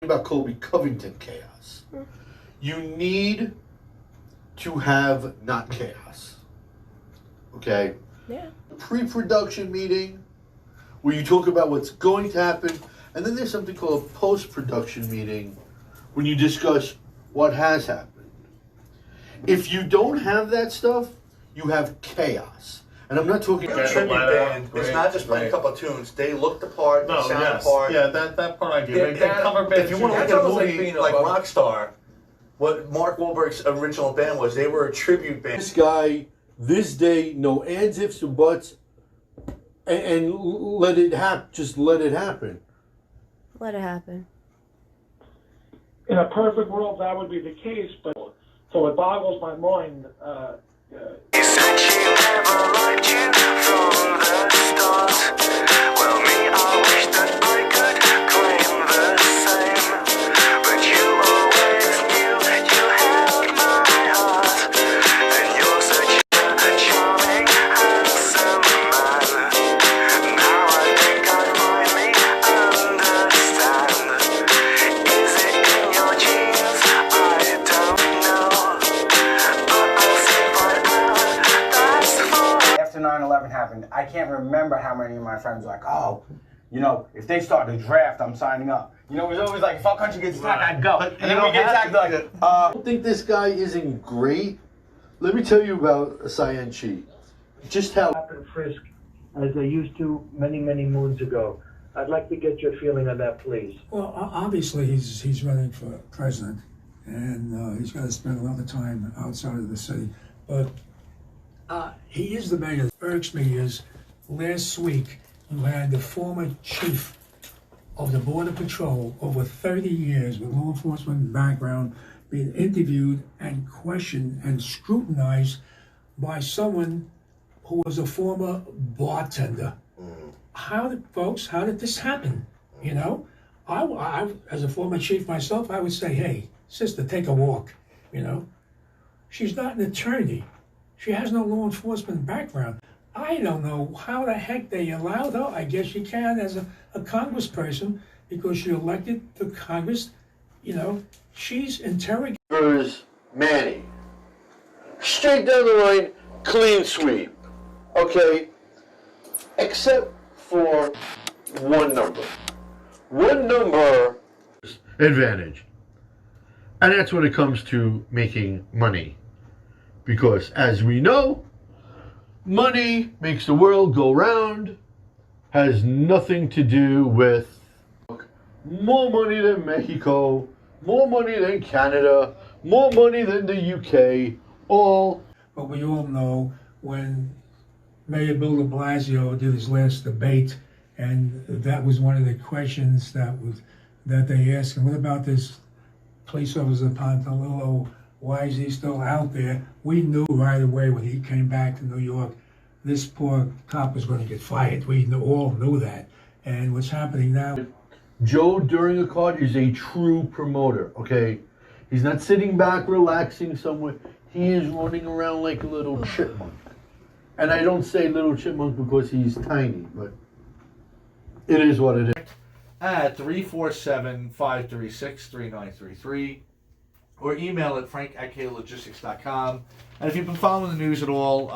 about Colby Covington chaos. You need to have not chaos. Okay? Yeah. Pre-production meeting where you talk about what's going to happen, and then there's something called a post-production meeting when you discuss what has happened. If you don't have that stuff, you have chaos. And I'm not talking A tribute band. It's not just playing a couple of tunes. They look the part, they sound the part. Yeah, that part I get. They cover bands. If you want to look at a movie like Rockstar, what Mark Wahlberg's original band was, they were a tribute band. this guy, this day, no ands, ifs, or buts, and let it happen. Just let it happen. Let it happen. In a perfect world, that would be the case, but so it boggles my mind. You said she never liked you from the start. Well, me, I wish that I could claim the same. But you always knew you held my heart. And you're such a charming, handsome man. Now I think I finally understand. Is it in your genes? I don't know. But I'll soon find out. That's for After 9/11 happened, I can't remember how many of my friends were like, oh, you know, if they start the draft, I'm signing up. You know, it was always like, if our country gets attacked, I'd go. But And then we get attacked, like, I don't think this guy isn't great. Let me tell you about Cyan Chi. Just how And frisk as they used to many, many moons ago. I'd like to get your feeling on that, please. Well, obviously he's running for president, and he's got to spend a lot of time outside of the city. But he is the mayor. What irks me is last week you had the former chief of the Border Patrol, over 30 years with law enforcement background, being interviewed and questioned and scrutinized by someone who was a former bartender. How did this happen? You know, I as a former chief myself, I would say, hey, sister, take a walk. You know, she's not an attorney. She has no law enforcement background. I don't know how the heck they allowed her. I guess she can as a congressperson because she elected to Congress. You know, she's interrogated. versus Manny. Straight down the line, clean sweep. Okay? Except for one number. One number advantage. And that's when it comes to making money. Because as we know, money makes the world go round, has nothing to do with more money than Mexico, more money than Canada, more money than the UK, all. But we all know when Mayor Bill de Blasio did his last debate, and that was one of the questions that they asked him. What about this police officer Pantalillo? Why is he still out there? We knew right away when he came back to New York, this poor cop was going to get fired. We all knew that. And what's happening now? Joe during a card is a true promoter, okay? He's not sitting back relaxing somewhere. He is running around like a little chipmunk. And I don't say little chipmunk because he's tiny, but it is what it is. At 347-536-3933 or email at frank@klogistics.com. And if you've been following the news at all,